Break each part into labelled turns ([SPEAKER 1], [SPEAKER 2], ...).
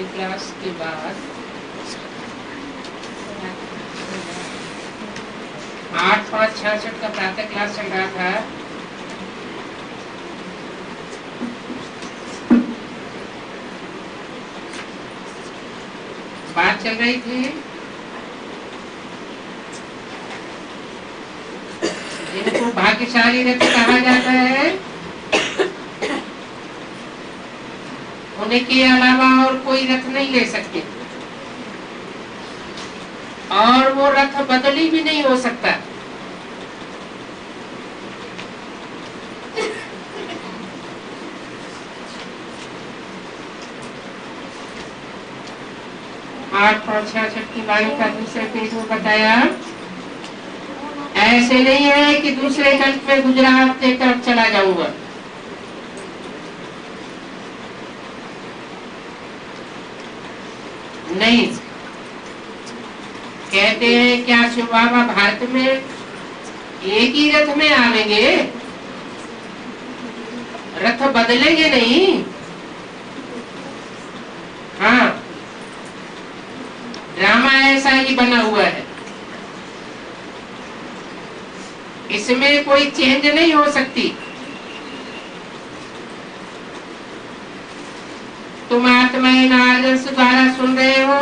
[SPEAKER 1] प्रातः क्लास के बाद 8/5/66 का प्रातः क्लास चल रहा था। बात चल रही थी जिनको भाग्यशाली रथ कहा जाता है, उन्हें के अलावा और कोई रथ नहीं ले सकते, और वो रथ बदली भी नहीं हो सकता। आठ 5/66 की वाणी का दूसरे पेज में बताया, ऐसे नहीं है कि दूसरे कल्प में गुजरात के तरफ चला जाऊंगा। नहीं, कहते हैं क्या शिव बाबा भारत में एक ही रथ में आवेंगे, रथ बदलेंगे नहीं। हाँ, ड्रामा ऐसा ही बना हुआ है, इसमें कोई चेंज नहीं हो सकती। तुम आत्माएं नारद द्वारा सुन रहे हो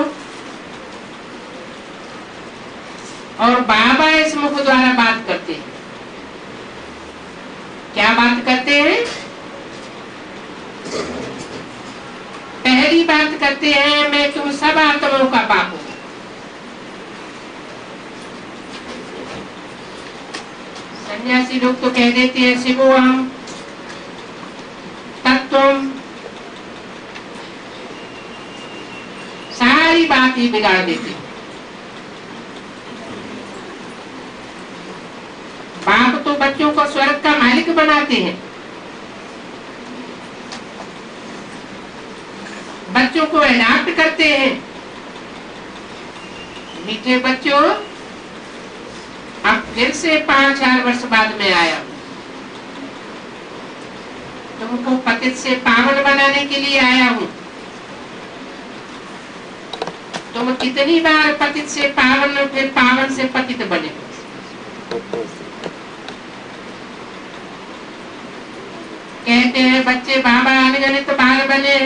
[SPEAKER 1] और बाबा इस मुख द्वारा बात करते हैं। क्या बात करते हैं? पहली बात करते हैं, मैं तुम सब आत्माओं का बाप हूं। सन्यासी लोग तो कह देते हैं शिवो हम तत्वम, सारी बात ही बिगाड़ देते हैं। बाप तो बच्चों को स्वर्ग का मालिक बनाते हैं, बच्चों को अडॉप्ट करते हैं। मीठे बच्चों, अब फिर से 5000 वर्ष बाद में आया, तुमको पतित से पावन बनाने के लिए आया हूं। तुम कितनी बार पतित से पावन, फिर पावन से पतित बने। कहते हैं बच्चे बाबा अनगिनत बार बने,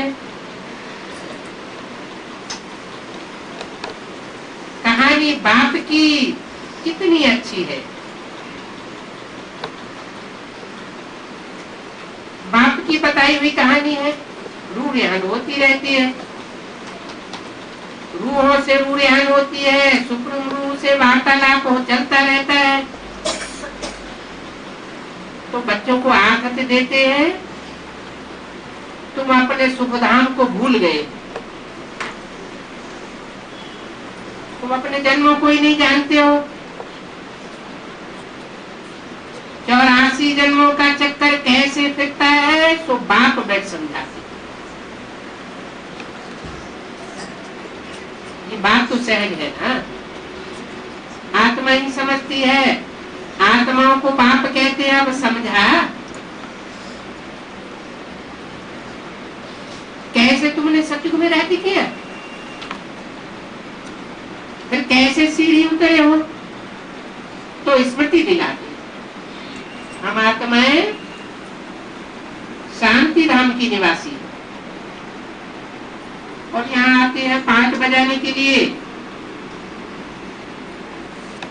[SPEAKER 1] कहानी बाप की कितनी अच्छी है। बाप की बताई हुई कहानी है, रूह रेहान होती रहती है, रूहों से रूह रेहान होती है, सुप्रीम रूह से वार्तालाप हो चलता रहता है। तो बच्चों को आकत देते हैं, तुम अपने सुखधाम को भूल गए, तुम अपने जन्मों को ही नहीं जानते हो। 84 जन्मों का चक्कर कैसे फिरता है, तो बाप बैठ समझाते। ये बात तो सहज है ना, आत्मा ही समझती है। आत्माओं को बाप कहते हैं। अब समझा कैसे तुमने सतयुग में रहती किया, फिर कैसे सीढ़ी उतरे हो, तो स्मृति दिलाती। हम आत्माएं शांति धाम की निवासी, और यहाँ आते हैं पाठ बजाने के लिए।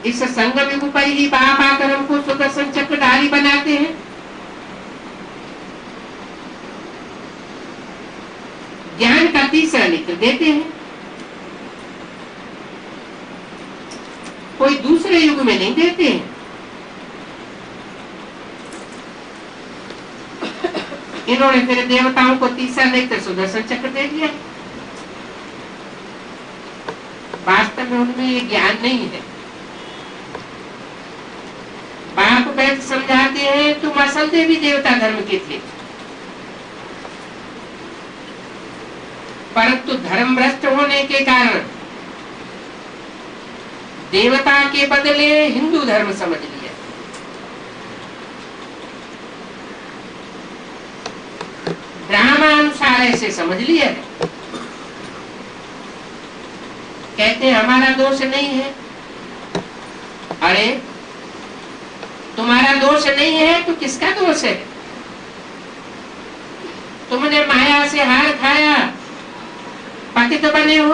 [SPEAKER 1] इस संगम युग पर ही बाप आकर हमको सुदर्शन चक्रधारी बनाते हैं। ज्ञान का तीसरा नेत्र देते हैं, कोई दूसरे युग में नहीं देते हैं। इन्होंने फिर देवताओं को तीसरा नेत्र सुदर्शन चक्र दे दिया। वास्तव में उनमें ये ज्ञान नहीं है। बाप बैठ समझाते हैं, तुम असल देवी देवता धर्म के थे, परंतु धर्म भ्रष्ट होने के कारण देवता के बदले हिंदू धर्म समझ लिया। ड्रामा अनुसार ऐसे समझ लिया है। कहते हैं हमारा दोष नहीं है। अरे तुम्हारा दोष नहीं है तो किसका दोष है? तुमने माया से हार खाया, पतित बने हो,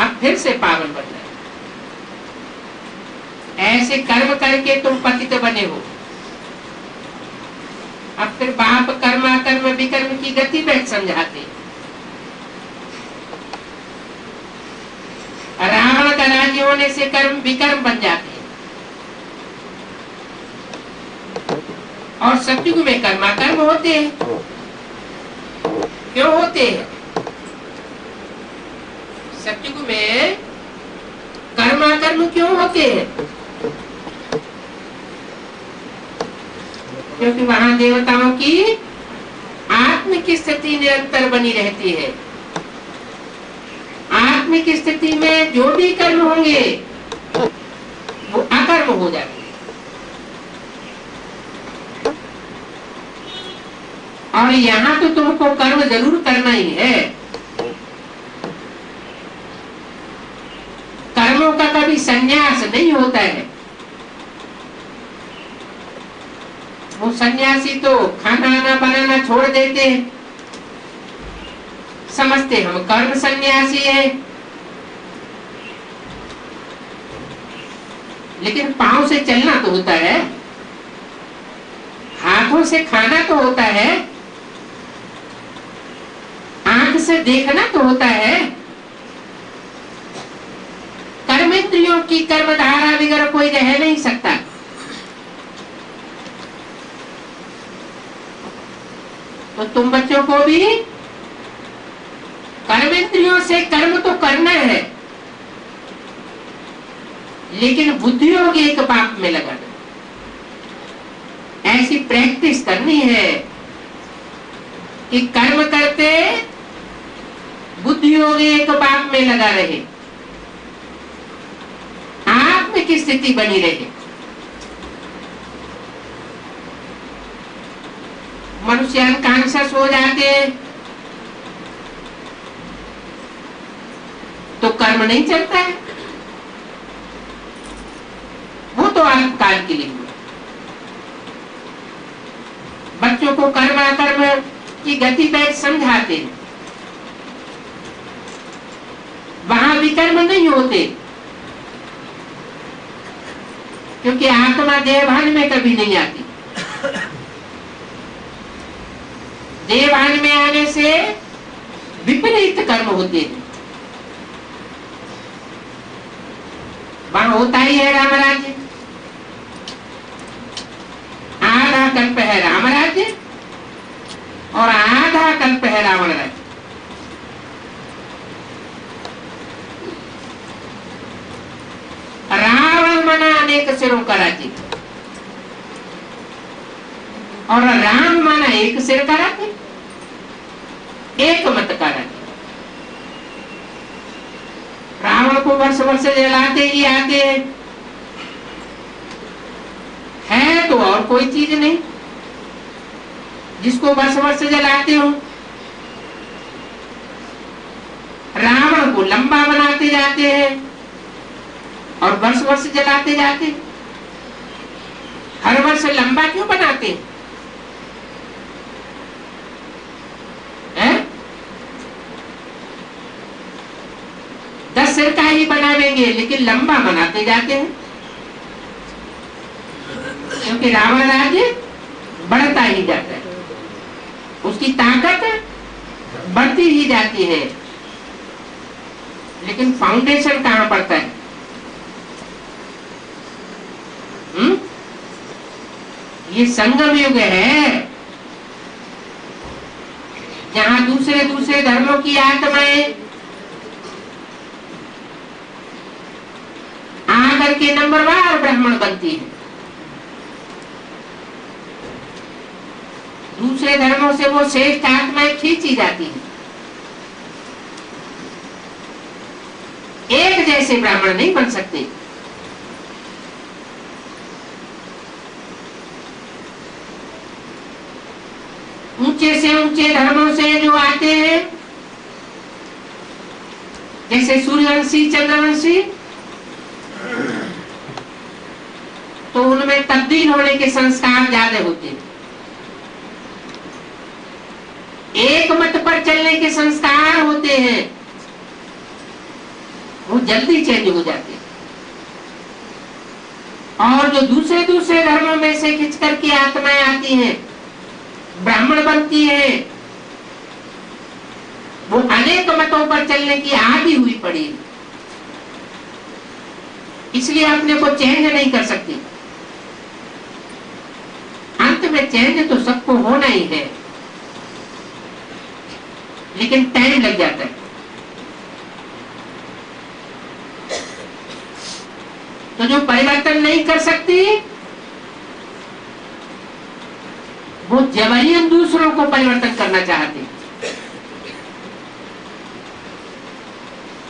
[SPEAKER 1] अब फिर से पावन बन रहे। ऐसे कर्म करके तुम पतित बने हो, अब फिर बाप कर्म कर्म विकर्म की गति बैठ समझाते। रावण का राज्य होने से कर्म विकर्म बन जाते हैं, और सतयुग में कर्माकर्म होते हैं। क्यों होते हैं? सतयुग में कर्माकर्म क्यों होते हैं? क्योंकि वहां देवताओं की आत्मिक स्थिति निरंतर बनी रहती है। आत्मिक स्थिति में जो भी कर्म होंगे वो अकर्म हो जाएंगे। और यहाँ तो तुमको कर्म जरूर करना ही है। कर्मों का कभी संन्यास नहीं होता है। वो सन्यासी तो खाना आना बनाना छोड़ देते हैं, समझते हम कर्म सन्यासी है, लेकिन पांव से चलना तो होता है, हाथों से खाना तो होता है, आंख से देखना तो होता है। कर्मेंद्रियों की कर्मधारा वगैरह कोई रह नहीं सकता। तो तुम बच्चों को भी कर्मेंद्रियों से कर्म तो करना है, लेकिन बुद्धि होगी एक पाप में लगाना। ऐसी प्रैक्टिस करनी है कि कर्म करते बुद्धि होगी एक पाप में लगा रहे, आत्मिक स्थिति बनी रहे। मनुष्य अनकॉन्शियस हो जाते तो कर्म नहीं चलता है, वो तो अल्पकाल के लिए हुआ। बच्चों को कर्म अकर्म की गति बैठ समझाते, वहां विकर्म नहीं होते, क्योंकि आत्मा देवभान में कभी नहीं आती। देवभान में आने से विपरीत कर्म होते हैं। वहां होता ही है राम राज्य, आधा कल्प है राम राज्य और आधा कल्प है रावण राज्य। रावण माना अनेक सिरों का राज्य और राम माना एक सिर का राज्य, एक मत का राज्य। रावण को वर्ष वर्ष जलाते ही आते है तो और कोई चीज नहीं जिसको वर्ष वर्ष जलाते हो। रावण को लंबा बनाते जाते हैं और वर्ष वर्ष जलाते जाते हैं। हर वर्ष लंबा क्यों बनाते हैं? 10 सिर का ही बनावेंगे, लेकिन लंबा बनाते जाते हैं, क्योंकि रावण राज्य बढ़ता ही जाता है, उसकी ताकत बढ़ती ही जाती है, लेकिन फाउंडेशन कहां पड़ता है? ये संगम युग है, जहां दूसरे दूसरे धर्मों की आत्माएं आकर के नंबरवार ब्राह्मण बनती है। दूसरे धर्मों से वो श्रेष्ठ आत्माएं खींची जाती हैं। एक जैसे ब्राह्मण नहीं बन सकते। ऊंचे से ऊंचे धर्मों से जो आते हैं जैसे सूर्यवंशी चंद्रवंशी, तो उनमें तब्दील होने के संस्कार ज्यादा होते हैं। एक मत पर चलने के संस्कार होते हैं, वो जल्दी चेंज हो जाते हैं। और जो दूसरे दूसरे धर्मों में से खिंच करके आत्माएं आती हैं, ब्राह्मण बनती है, वो अनेक मतों पर चलने की आदि हुई पड़ी, इसलिए अपने को चेंज नहीं कर सकती। अंत में चेंज तो सबको होना ही है, लेकिन टाइम लग जाता है। तो जो परिवर्तन नहीं कर सकती, वो जबरन दूसरों को परिवर्तन करना चाहती।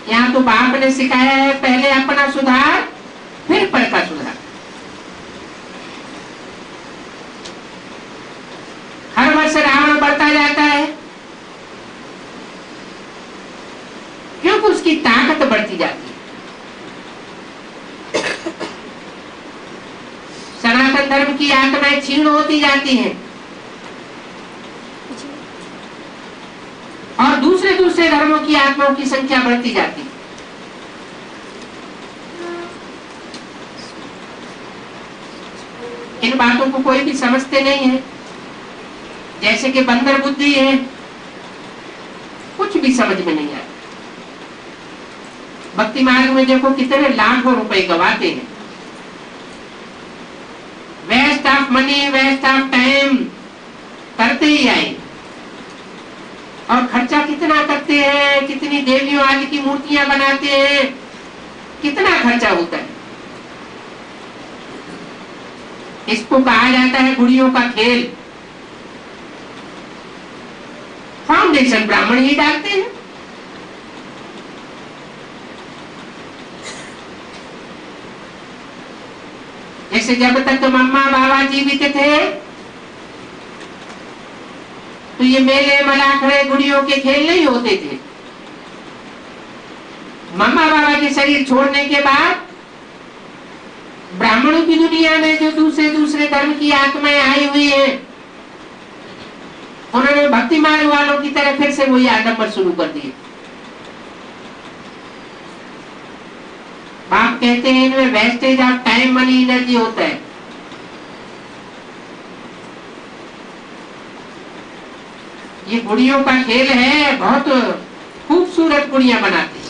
[SPEAKER 1] यहाँ तो बाप ने सिखाया है, पहले अपना सुधार फिर पर का सुधार। हर वर्ष रावण बढ़ता जाता है, क्योंकि उसकी ताकत बढ़ती जाती है। सनातन धर्म की आत्माएं क्षीण होती जाती हैं और दूसरे दूसरे धर्मों की आत्माओं की संख्या बढ़ती जाती है। इन बातों को कोई भी समझते नहीं है, जैसे कि बंदर बुद्धि है, कुछ भी समझ में नहीं आता। भक्ति मार्ग में देखो कितने लाखों रुपए गवाते हैं, waste of money, waste of time करते ही आए। और खर्चा कितना करते हैं, कितनी देवियों आदि की मूर्तियां बनाते हैं, कितना खर्चा होता है। इसको कहा जाता है गुड़ियों का खेल। फाउंडेशन ब्राह्मण ही डालते हैं। जैसे जब तक मम्मा बाबा जीवित थे, तो ये मेले मलाखड़े गुड़ियों के खेल नहीं होते थे। मम्मा बाबा के शरीर छोड़ने के बाद ब्राह्मणों की दुनिया में जो दूसरे दूसरे धर्म की आत्माएं आई हुई हैं, उन्होंने भक्ति मार्ग वालों की तरह फिर से वही आडंबर शुरू कर दिए। बाप कहते हैं इनमें wastage of time money energy होता है। ये गुड़ियों का खेल है, बहुत खूबसूरत गुड़ियां बनाते हैं।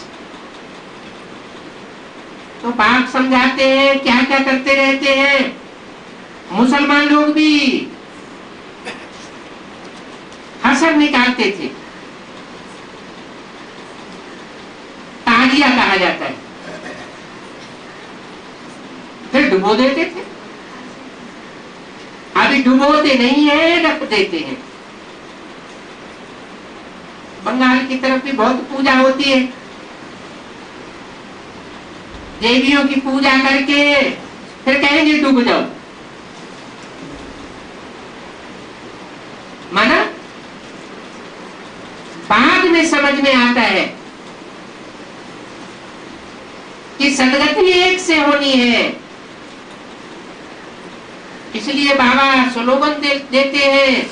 [SPEAKER 1] तो बाप समझाते हैं क्या क्या करते रहते हैं। मुसलमान लोग भी हसर निकालते थे, ताजिया कहा जाता है, फिर डुबो देते थे। अभी डुबोते नहीं है, रख देते हैं। बंगाल की तरफ भी बहुत पूजा होती है, देवियों की पूजा करके फिर कहेंगे डूब जाओ। माना बाद में समझ में आता है कि सदगति एक से होनी है। इसलिए बाबा स्लोगन देते हैं,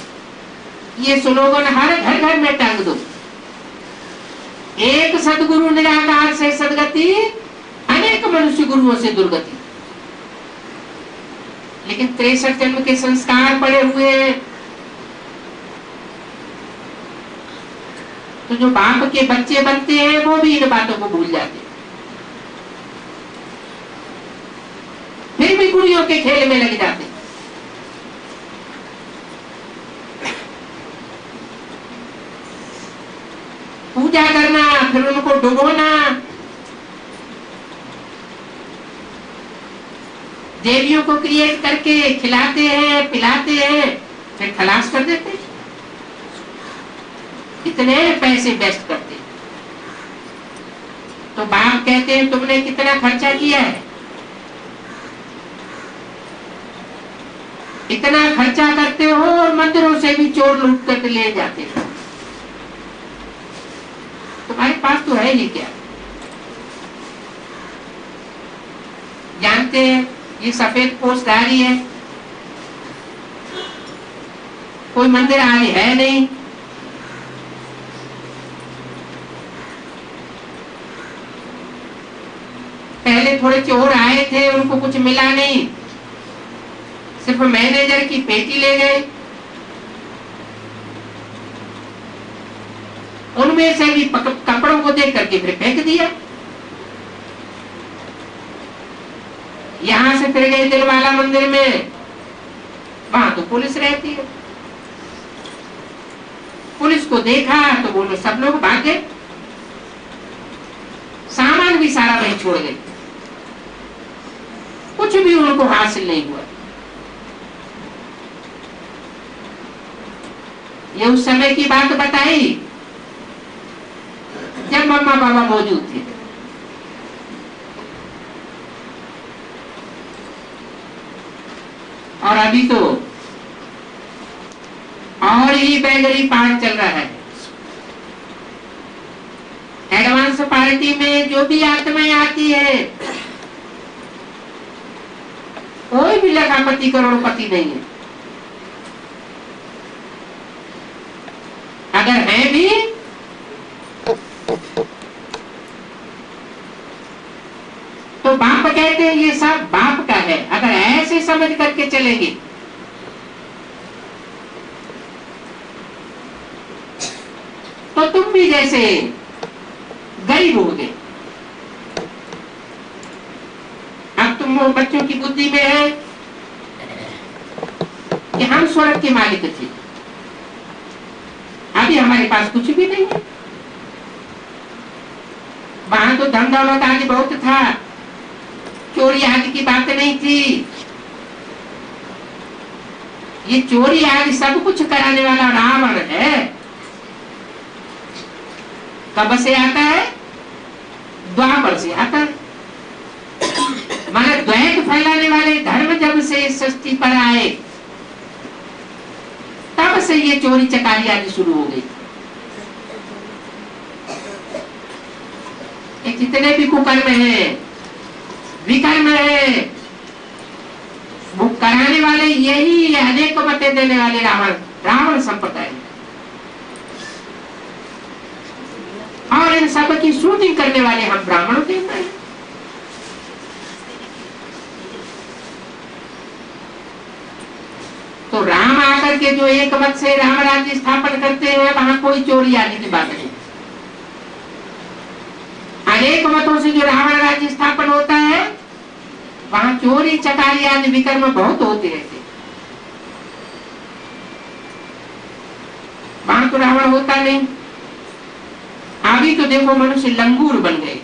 [SPEAKER 1] ये स्लोगन हर घर घर में टांग दो। एक सदगुरु निराकार से सदगति, अनेक मनुष्य गुरुओं से दुर्गति। लेकिन 63 जन्म के संस्कार पड़े हुए हैं, तो जो बाप के बच्चे बनते हैं वो भी इन बातों को भूल जाते हैं, फिर भी गुड़ियों के खेल में लग जाते हैं। पूजा करना, फिर उनको डुबोना, देवियों को क्रिएट करके खिलाते हैं, पिलाते हैं, फिर खलास कर देते हैं। इतने पैसे वेस्ट करते हैं। तो बाप कहते हैं तुमने कितना खर्चा किया है, इतना खर्चा करते हो और मंदिरों से भी चोर लूट करके ले जाते हो। तुम्हारे पास तो है ही क्या। जानते हैं ये सफेद पोशधारी है, कोई मंदिर आदि है नहीं। पहले थोड़े चोर आए थे, उनको कुछ मिला नहीं, सिर्फ मैनेजर की पेटी ले गए, उनमें से भी कपड़ों को देख करके फिर फेंक दिया। यहां से फिर गए दिलवाला मंदिर में, वहां तो पुलिस रहती है, पुलिस को देखा तो बोलो सब लोग भागे, सामान भी सारा वहीं छोड़ गए, कुछ भी उनको हासिल नहीं हुआ। ये उस समय की बात बताई जब मम्मा पापा मौजूद थे। और अभी तो और ही बैगरी पार्ट चल रहा है। एडवांस पार्टी में जो भी आत्माएं आती है, कोई भी लखापति करोड़पति नहीं है, अगर है भी तो बाप कहते हैं ये सब बाप का है। अगर ऐसे समझ करके चलेंगे तो तुम भी जैसे गरीब होगे। अब तुम बच्चों की बुद्धि में है कि हम स्वर्ग के मालिक थे, अभी हमारे पास कुछ भी नहीं है। वहां तो धन दौलत आदि बहुत था, चोरी आदि की बात नहीं थी। ये चोरी आदि सब कुछ कराने वाला रावण है। कब से आता है? द्वापर से आता है। माना द्वैत फैलाने वाले धर्म जब से सृष्टि पर आए तब से ये चोरी चकारी आदि शुरू हो गई। जितने भी कुकर्म है, विकर्म है, वो कराने वाले यही अनेक मतें देने वाले रावण संप्रदाय, और इन सब की शूटिंग करने वाले हम ब्राह्मण देव हैं। तो राम आकर के जो एक मत से राम राज्य स्थापन करते हैं, वहां कोई चोरी आदि की बात नहीं। अनेक मतों से जो रावण राज्य स्थापन होता है, वहां चोरी चकारी आदि विकर्म बहुत होते रहते। वहां तो रावण होता नहीं। अभी तो देखो मनुष्य लंगूर बन गए।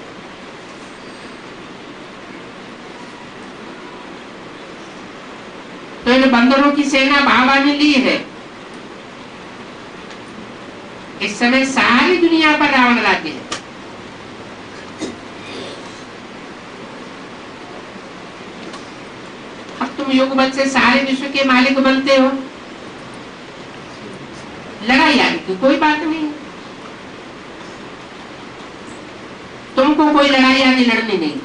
[SPEAKER 1] तो इन बंदरों की सेना बाबा ने ली है। इस समय सारी दुनिया पर रावण राज्य है। अब तुम योग बल से सारे विश्व के मालिक बनते हो, लड़ाई आदि की कोई बात नहीं, तुमको कोई लड़ाई आदि लड़नी नहीं।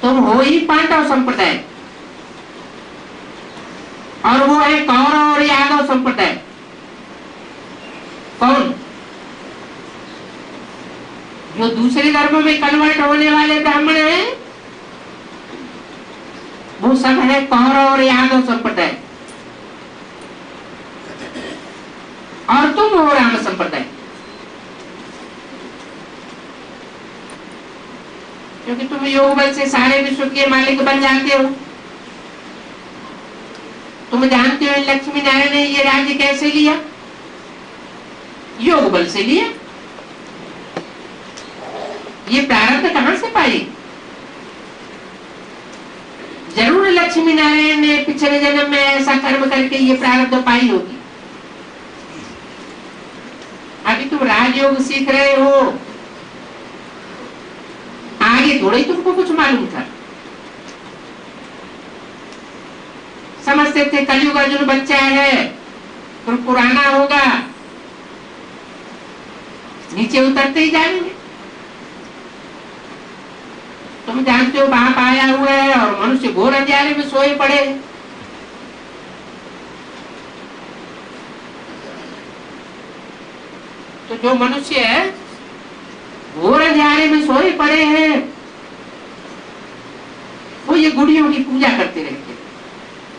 [SPEAKER 1] तुम हो ही पांडव संप्रदाय, और वो है कौरव और यादव संप्रदाय। कौन? जो दूसरे धर्मों में कन्वर्ट होने वाले ब्राह्मण हैं, वो सब है कौरव और यादव संप्रदाय, और तुम हो राम संप्रदाय। क्योंकि तुम योग बल से सारे विश्व के मालिक बन जाते हो। तुम जानते हो लक्ष्मी नारायण ने ये राज्य कैसे लिया? योग बल से लिया। ये प्रारब्ध कहां से पाई? जरूर लक्ष्मी नारायण ने पिछले जन्म में ऐसा कर्म करके ये प्रारब्ध पाई होगी। अभी तुम राजयोग सीख रहे हो, आगे थोड़ा ही तुमको कुछ मालूम था। समझते थे कलयुग अर्जुन बच्चा है तो पुराना होगा, नीचे उतरते ही जाएंगे। तुम जानते हो बाप आया हुआ है और मनुष्य घोर अंधेरे में सोए पड़े। तो जो मनुष्य है घोर अंधेरे में सोए पड़े हैं, वो ये गुड़ियों की पूजा करते रहते,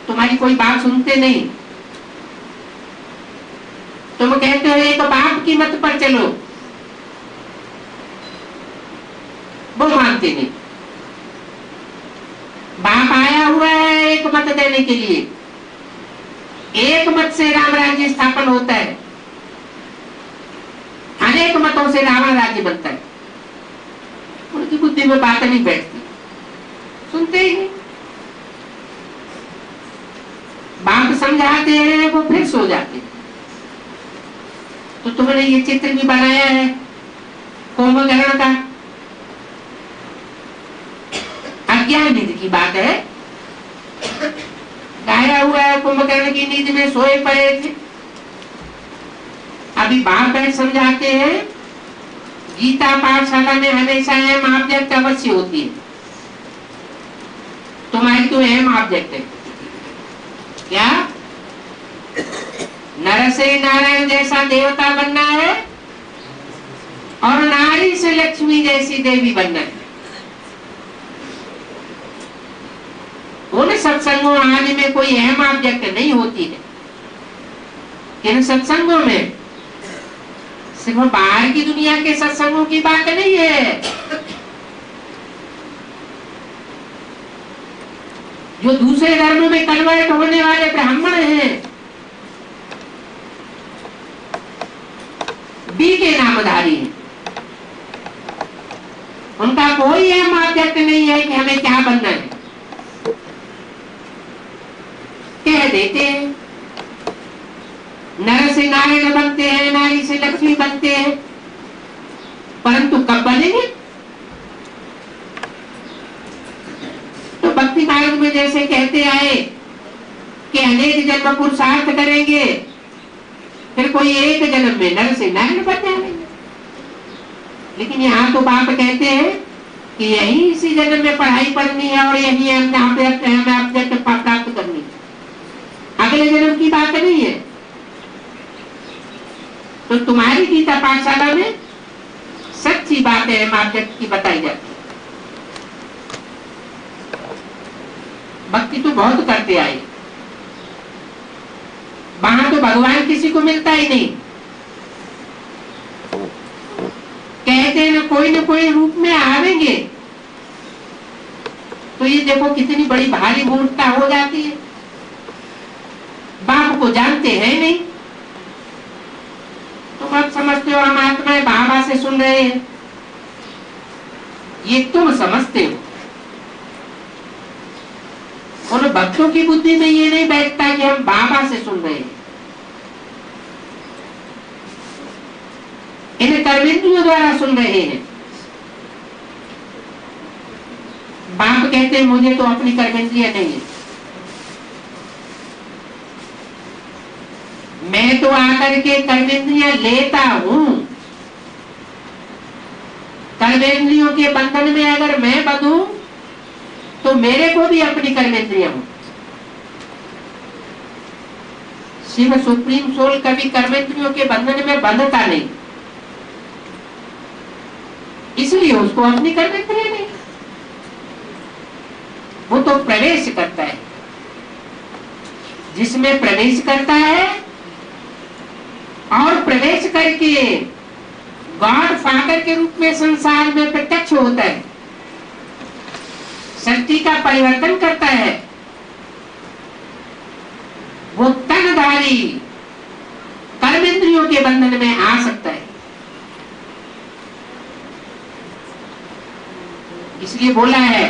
[SPEAKER 1] तुम्हारी कोई बात सुनते नहीं। तुम कहते हो एक बाप की मत पर चलो, वो मानते नहीं। बाप आया हुआ है एक मत देने के लिए, एक मत से राम राज्य स्थापन होता है, अनेक मतों से रावण राज्य बनता है। उनकी बुद्धि में बात नहीं बैठती, सुनते ही नहीं। बाप समझाते हैं वो फिर सो जाते हैं। तो तुमने ये चित्र भी बनाया है कुंभकर्ण का, अज्ञान नींद की बात है। गाया हुआ है कुंभकर्ण की नींद में सोए पड़े थे। अभी बाप बैठ समझाते हैं। गीता पाठशाला में हमेशा अहम ऑब्जेक्ट अवश्य होती है। तुम्हारी तो अहम ऑब्जेक्ट है क्या? नर से नारायण जैसा देवता बनना है और नारी से लक्ष्मी जैसी देवी बनना है। उन सत्संगों आदि में कोई अहम ऑब्जेक्ट नहीं होती है। इन सत्संगों में सिर्फ बाहर की दुनिया के सत्संगों की बात नहीं है। जो दूसरे धर्मों में कन्वर्ट होने वाले ब्राह्मण हैं, बी के नामधारी हैं, उनका कोई अहम ऑब्जेक्ट नहीं है कि हमें क्या बनना है। कह देते हैं नर से नारायण बनते हैं, नारी से लक्ष्मी बनते हैं, परंतु कब बनेंगे? तो भक्ति मार्ग में जैसे कहते आए कि अनेक जन्म पुरुषार्थ करेंगे, फिर कोई एक जन्म में नर से नारायण बन जाएंगे। लेकिन यहाँ तो बाप कहते हैं कि यही इसी जन्म में पढ़ाई पढ़नी है और यही हमें ऑब्जेक्ट प्राप्त करनी है, अगले जन्म की बात नहीं है। तो तुम्हारी गीता पाठशाला में सच्ची बात है ऑब्जेक्ट की बताई जाती है। भक्ति तो बहुत करते आए, वहां तो भगवान किसी को मिलता ही नहीं। कहते हैं न कोई रूप में आवेंगे, तो ये देखो कितनी बड़ी भारी मूर्खता हो जाती है। बाप को जानते हैं नहीं, तुम अब समझते हो हम आत्माएं बाबा से सुन रहे हैं, ये तुम समझते हो। और भक्तों की बुद्धि में ये नहीं बैठता कि हम बाबा से सुन रहे हैं। इन कर्मेंद्रियों द्वारा सुन रहे हैं। बाप कहते हैं मुझे तो अपनी कर्मेंद्रियां नहीं है, मैं तो आकर के कर्मेंद्रियां लेता हूं। कर्मेंद्रियों के बंधन में अगर मैं बंधूं तो मेरे को भी अपनी कर्मेंद्रियां हो। शिव सुप्रीम सोल कभी कर्मेंद्रियों के बंधन में बंधता नहीं, इसलिए उसको अपनी कर्मेंद्रियां नहीं। वो तो प्रवेश करता है, जिसमें प्रवेश करता है और प्रवेश करके गॉड फादर के रूप में संसार में प्रत्यक्ष होता है, सृष्टि का परिवर्तन करता है। वो तनधारी कर्मेंद्रियों के बंधन में आ सकता है। इसलिए बोला है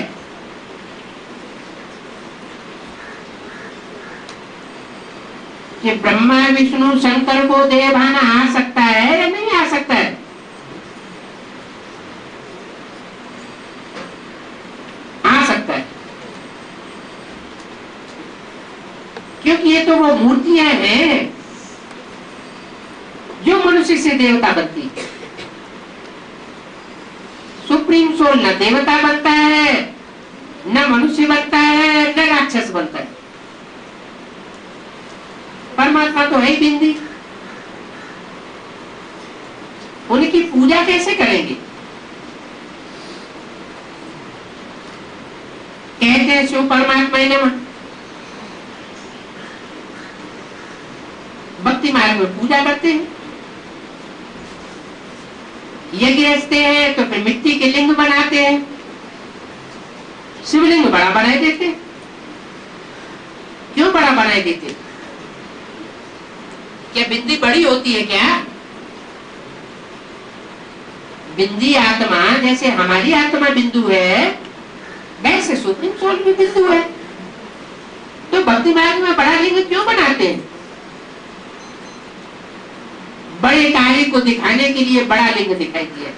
[SPEAKER 1] कि ब्रह्मा विष्णु शंकर को देह भाना आ सकता है या नहीं आ सकता है? आ सकता है, क्योंकि ये तो वो मूर्तियां हैं जो मनुष्य से देवता बनती है। सुप्रीम सोल न देवता बनता है, न मनुष्य बनता है, न राक्षस बनता है। परमात्मा तो है ही बिंदी। उनकी पूजा कैसे करेंगे? कहते हैं शिव परमात्मा नमः, भक्ति मार्ग में पूजा करते हैं। यज्ञ रचते हैं तो फिर मिट्टी के लिंग बनाते हैं, शिवलिंग बड़ा बना देते हैं। क्यों बड़ा बना देते? क्या बिंदी बड़ी होती है क्या? बिंदी आत्मा जैसे हमारी आत्मा बिंदु है, वैसे सुप्रीम सोल भी बिंदु है। तो भक्ति मार्ग में बड़ा लिंग क्यों बनाते हैं? बड़े कार्य को दिखाने के लिए बड़ा लिंग दिखाई दिया।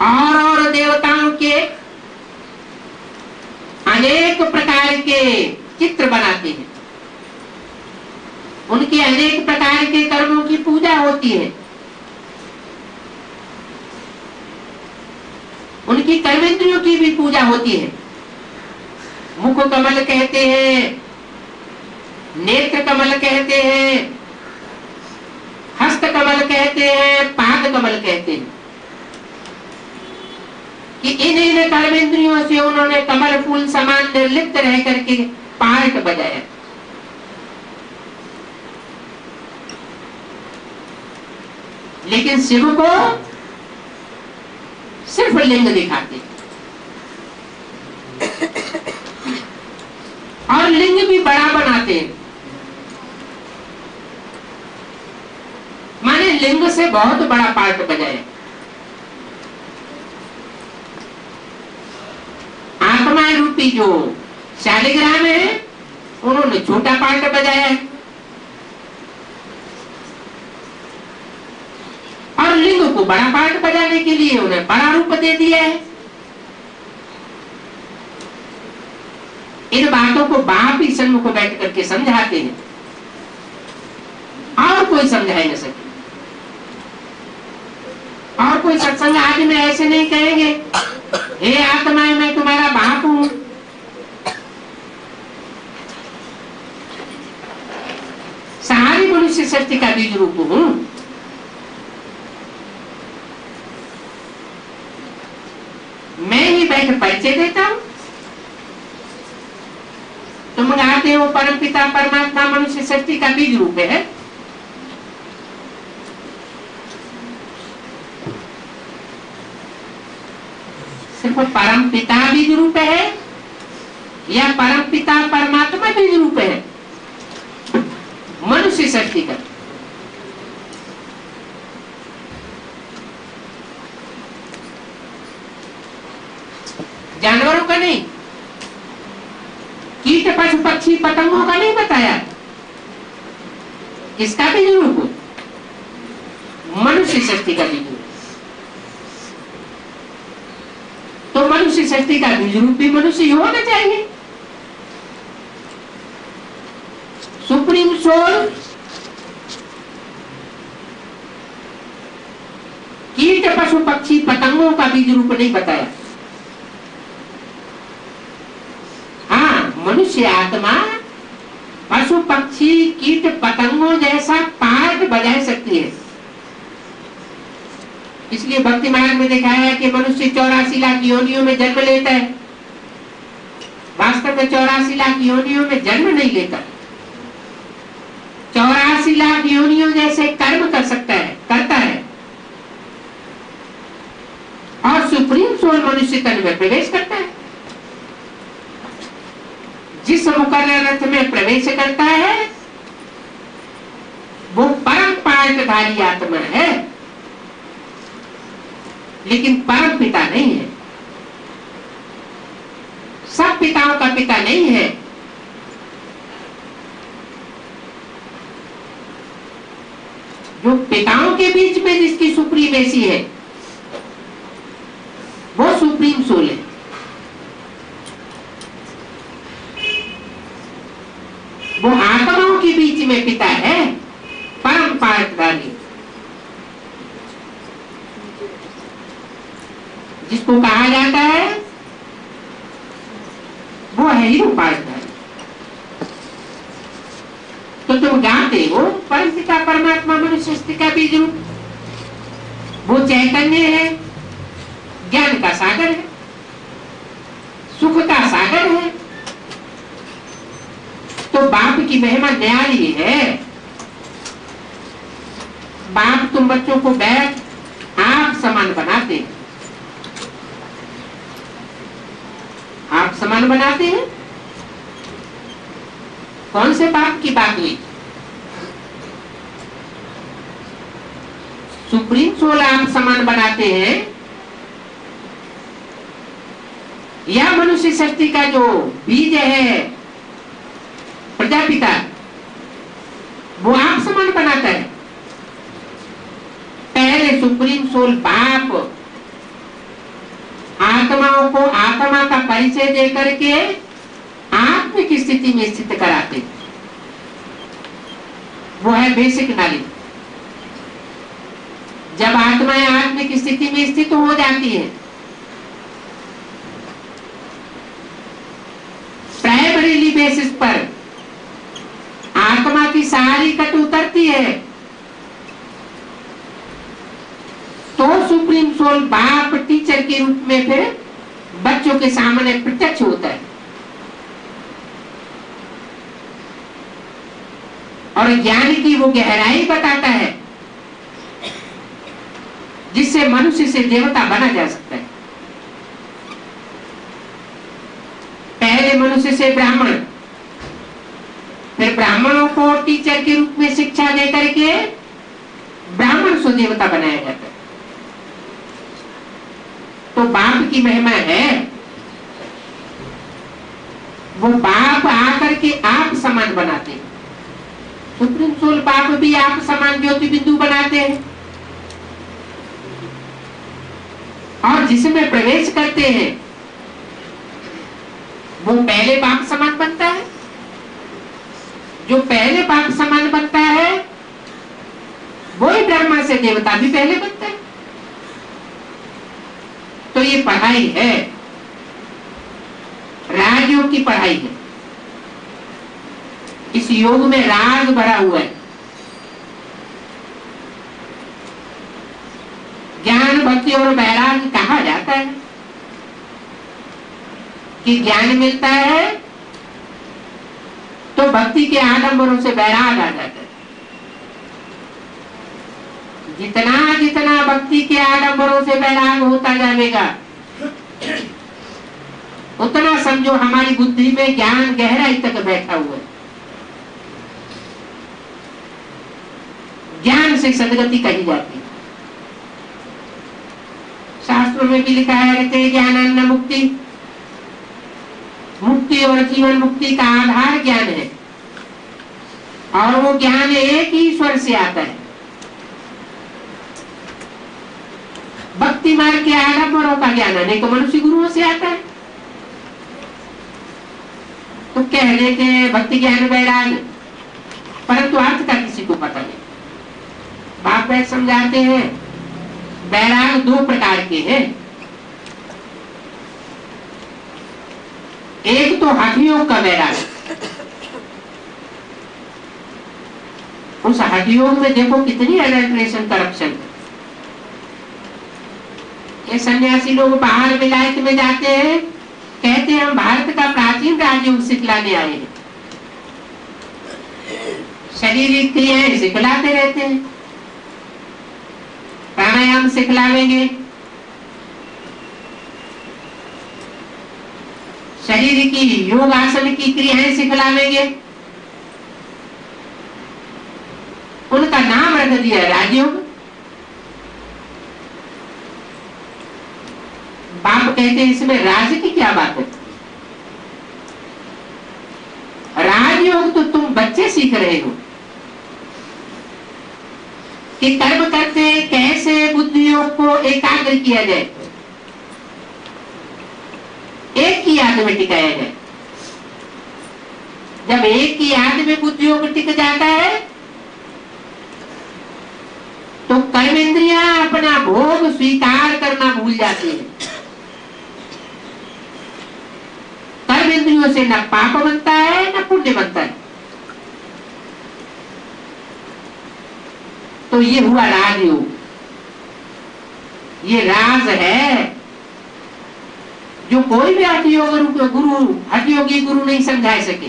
[SPEAKER 1] और देवताओं के अनेक प्रकार के चित्र बनाते हैं, उनके अनेक प्रकार के कर्मों की पूजा होती है, उनकी कर्मेंद्रियों की भी पूजा होती है। मुख कमल कहते हैं, नेत्र कमल कहते हैं, हस्त कमल कहते हैं, पाद कमल कहते हैं कि इन कर्मेंद्रियों से उन्होंने कमल फूल समान निर्लिप्त रह करके पार्ट बजाया। लेकिन शिव को सिर्फ लिंग दिखाते और लिंग भी बड़ा बनाते हैं। माने लिंग से बहुत बड़ा पार्ट बजाया। आत्मा रूपी जो शालिग्राम है, उन्होंने छोटा पार्ट बजाया है और लिंग को बड़ा पार्ट बजाने के लिए उन्हें बड़ा रूप दे दिया है। इन बातों को बाप ही सन्मुख बैठ करके समझाते हैं और कोई समझा ही न सके। और कोई सत्संग आदि में ऐसे नहीं कहेंगे, हे आत्मा मैं तुम्हारा बाप हूं। सारी मनुष्य सृष्टि का बीज रूप हूं। मैं ही बैठ परिचय देता हूं। तुम गाते हो परम पिता परमात्मा मनुष्य सृष्टि का बीज रूप है। सिर्फ परम पिता बीज रूप है या परम पिता परमात्मा बीज रूप है? मनुष्य सृष्टि का जानवरों का नहीं, कीट पशु पक्षी पतंगों का नहीं बताया, इसका भी रूप मनुष्य सृष्टि का बीज रूप। तो मनुष्य सृष्टि का बीज रूप भी मनुष्य ही होना चाहिए। सुप्रीम सोल कीट पशु पक्षी पतंगों का बीज रूप नहीं बताया। मनुष्य आत्मा पशु पक्षी कीट पतंगों जैसा पार्ट बजा सकती है। इसलिए भक्ति मार्ग में दिखाया है कि मनुष्य 84 लाख योनियों में जन्म लेता है। वास्तव में 84 लाख योनियों में जन्म नहीं लेता, 84 लाख योनियों जैसे कर्म कर सकता है, करता है और सुप्रीम सोल मनुष्य तन में प्रवेश करता है। जिस मुकर्रर रथ में प्रवेश करता है वो परम पार्टधारी आत्मा है, लेकिन परम पिता नहीं है, सब पिताओं का पिता नहीं है। जो पिताओं के बीच में जिसकी सुप्रीमेसी है वो सुप्रीम सोल है। वो आत्माओं के बीच में पिता है, परम पार्टधारी। उसको कहा जाता है, वो है ही रूपाधारी। तो तुम गाते हो परम पिता परमात्मा मनुष्य सृष्टि का बीज रूप, वो चैतन्य है, ज्ञान का सागर है, सुख का सागर है। तो बाप की महिमा न्यारी है। बाप तुम बच्चों को बैठ आप समान बनाते हैं, आप समान बनाते हैं। कौन से बाप की बात हुई? सुप्रीम सोल आप समान बनाते हैं, या मनुष्य शक्ति का जो बीज है प्रजापिता, वो आप समान बनाता है। पहले सुप्रीम सोल बाप आत्माओं को आत्मा का परिचय देकर के आत्म की स्थिति में स्थित कराते, वो है बेसिक नॉलेज। जब आत्माएं आत्म की स्थिति में स्थित हो जाती है, प्राइमरी बेसिस पर आत्मा की सारी कट उतरती है, तो सुप्रीम सोल बाप टीचर के रूप में फिर बच्चों के सामने प्रत्यक्ष होता है और ज्ञान की वो गहराई बताता है जिससे मनुष्य से देवता बना जा सकता है। पहले मनुष्य से ब्राह्मण, फिर ब्राह्मणों को टीचर के रूप में शिक्षा दे करके ब्राह्मण से देवता बनाया जाता है। तो बाप की महिमा है, वो बाप आकर के आप समान बनाते हैं। सुप्रीम सोल बाप भी आप समान ज्योति बिंदु बनाते हैं और जिसमें प्रवेश करते हैं वो पहले बाप समान बनता है। जो पहले बाप समान बनता है वही ब्रह्मा से देवता भी पहले बनता है। तो ये पढ़ाई है, राजयोग की पढ़ाई है। इस योग में राग भरा हुआ है। ज्ञान भक्ति और वैराग कहा जाता है कि ज्ञान मिलता है तो भक्ति के आडंबरों से वैराग आ जाता है। जितना जितना भक्ति के आडंबरों से वैराग होता जाएगा उतना समझो हमारी बुद्धि में ज्ञान गहराई तक बैठा हुआ है। ज्ञान से सदगति कही जाती है। शास्त्रों में भी लिखा है रहते ज्ञानान्न मुक्ति, मुक्ति और जीवन मुक्ति का आधार ज्ञान है और वो ज्ञान एक ही ईश्वर से आता है। भक्ति मार्ग के आडंबरों का ज्ञान अनेक मनुष्य गुरुओं से आता है। तो कह देते हैं भक्ति ज्ञान वैराग, परंतु अर्थ का किसी को पता नहीं। बाप बैठ समझाते हैं वैराग दो प्रकार के हैं। एक तो हठयोग का वैराग, उस हठयोग में देखो कितनी एडल्ट्रेशन करप्शन। ये सन्यासी लोग बाहर विलायत में जाते हैं, कहते हैं हम भारत का प्राचीन राजयोग सिखलाने आए हैं। शारीरिक क्रियाएं सिखलाते रहते हैं, प्राणायाम सिखलावेंगे, शरीर की योग आसन की क्रियाएं सिखलावेंगे। उनका नाम रख दिया राजयोग। बाप कहते हैं इसमें राज की क्या बात है? राजयोग तो तुम बच्चे सीख रहे हो कि कर्म करते कैसे बुद्धियों को एकाग्र किया जाए, एक ही याद में टिकाया जाए। जब एक ही याद में बुद्धियों को टिक जाता है तो कर्मेंद्रियां अपना भोग स्वीकार करना भूल जाती है। देवियों से न पाप बनता है न पुण्य बनता है। तो ये हुआ राजयोग। ये राज है जो कोई भी हठयोगी गुरु नहीं समझा सके।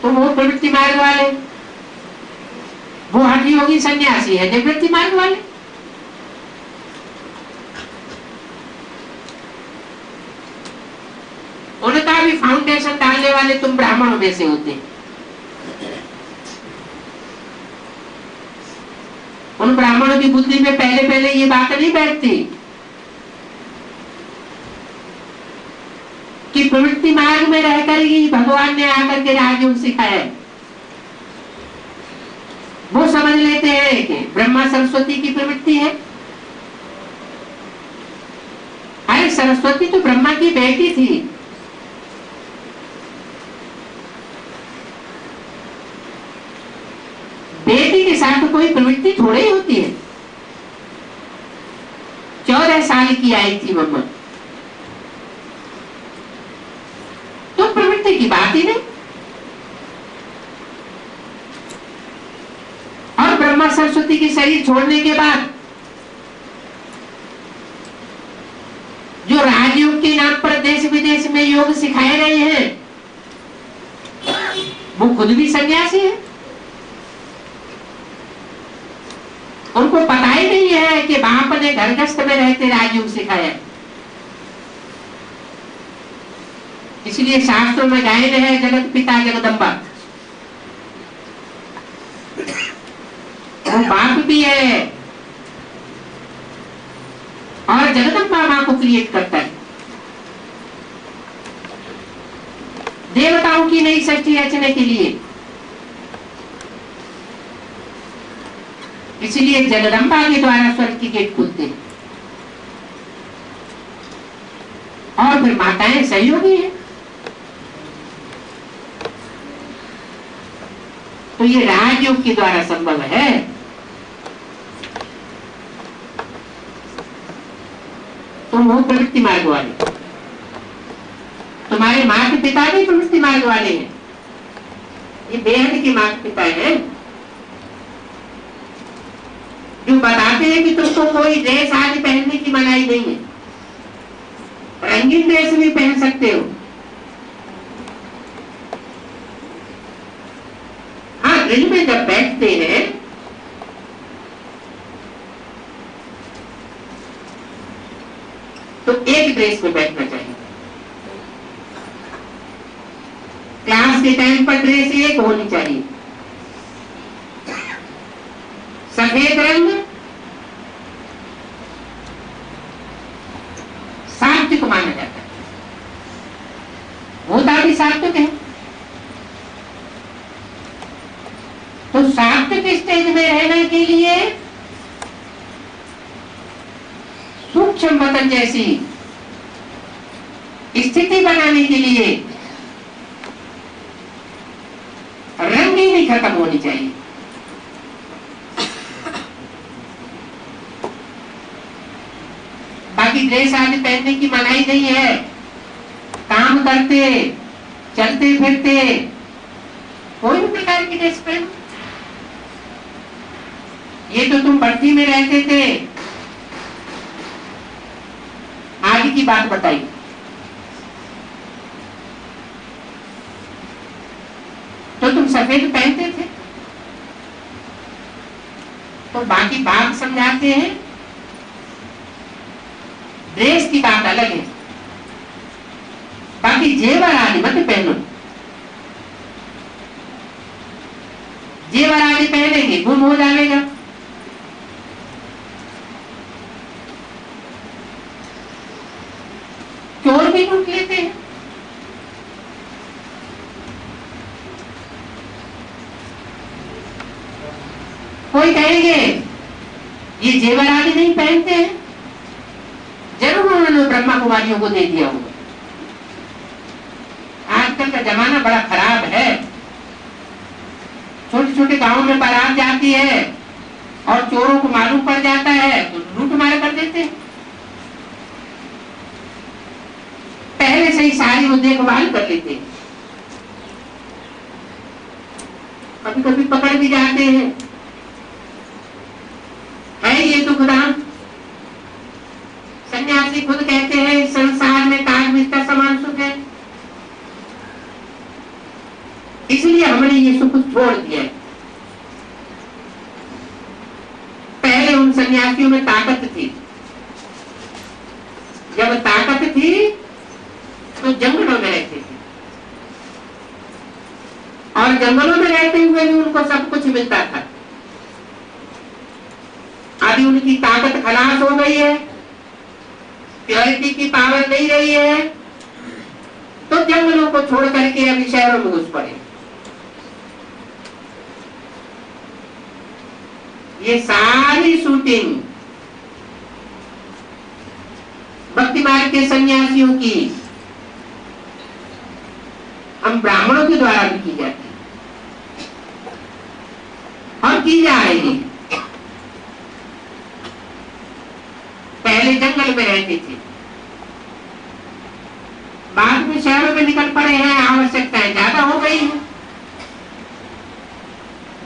[SPEAKER 1] तो वो प्रवृत्ति मार्ग वाले, वो हठयोगी सन्यासी है निवृत्ति मार्ग वाले। उनका भी फाउंडेशन डालने वाले तुम ब्राह्मणों में से होते हैं। उन ब्राह्मणों की बुद्धि में पहले पहले ये बात नहीं बैठती कि प्रवृत्ति मार्ग में रहकर ही भगवान ने आकर के राजयोग सिखाया है। वो समझ लेते हैं कि ब्रह्मा सरस्वती की प्रवृत्ति है। अरे सरस्वती तो ब्रह्मा की बेटी थी। बेटी के साथ कोई प्रवृत्ति थोड़ी ही होती है। 14 साल की आई थी मम्मा, तो प्रवृत्ति की बात ही नहीं। और ब्रह्मा सरस्वती की शरीर छोड़ने के बाद जो राजयोग के नाम पर देश विदेश में योग सिखाए रहे हैं, वो खुद भी सन्यासी है। उनको पता ही नहीं है कि बाप ने घरगस्त में रहते राजयोग सिखाया। इसलिए शास्त्रों में गायन है जगत पिता जगदम्बा। वो बाप भी है और जगदम्बा मां को क्रिएट करता है। देवताओं की नई सृष्टि रचने के लिए। इसलिए जगदम्बा के द्वारा स्वर्ग की गेट खुलते हैं। और फिर माताएं सहयोगी हैं। तो ये राजयोग के द्वारा संभव है। तुम हो प्रवृत्ति मार्ग वाले, तुम्हारे माता पिता भी प्रवृत्ति मार्ग वाले हैं। ये बेहद के माता पिता हैं जो बताते हैं कि तुमको कोई ड्रेस आदि पहनने की मनाही नहीं है, रंगीन ड्रेस भी पहन सकते हो। हाँ, ड्रिल में जब बैठते हैं तो एक ड्रेस में बैठना चाहिए। क्लास के टाइम पर ड्रेस एक होनी चाहिए। सफेद रंग सात्विक माना जाता है, होता भी सात्विक है। तो सात्विक स्टेज में रहने के लिए सूक्ष्म वतन जैसी स्थिति बनाने के लिए रंगीनी खत्म होनी चाहिए। बाकी ड्रेस आदि पहनने की मनाही नहीं है। काम करते चलते फिरते कोई भी प्रकार की ड्रेस पहनो। ये तो तुम भट्टी में रहते थे, आगे की बात बताई। तो तुम सफेद पहनते थे। तो बाकी बात समझाते हैं, ड्रेस की बात अलग है। बाकी जेवर आदि मत पहनो। जेवर आदि पहनेंगे गुम हो जाएगा। चोर भी लूट लेते हैं। कोई कहेंगे ये जेवर आदि नहीं पहनते हैं, जरूर उन्होंने ब्रह्मा कुमारियों को दे दिया होगा। आजकल का जमाना बड़ा खराब है। छोटे छोटे गांवों में बारात जाती है और चोरों को मालूम पड़ जाता है तो लूट मार कर देते हैं। से ही सारी वो देखभाल कर लेते हैं। कभी कभी पकड़ भी जाते हैं। है ये दुखदाम। सन्यासी खुद कहते हैं इस संसार में काग बिस्तर समान सुख है, इसलिए हमने ये सुख छोड़ दिया। पहले उन सन्यासियों में ताकत थी, जब ताकत थी तो जंगलों में रहते थे, और जंगलों में रहते हुए भी उनको सब कुछ मिलता था। अभी उनकी ताकत खलास हो गई है, प्योरिटी की पावर नहीं रही है, तो जंगलों को छोड़ करके अभी शहरों में घुस पड़े। ये सारी शूटिंग भक्ति मार्ग के सन्यासियों की हम ब्राह्मणों के द्वारा भी की जाती है और की जाएगी। पहले जंगल में रहते थे, बाद में शहरों में निकल पड़े हैं, आवश्यकताएं ज्यादा हो गई है,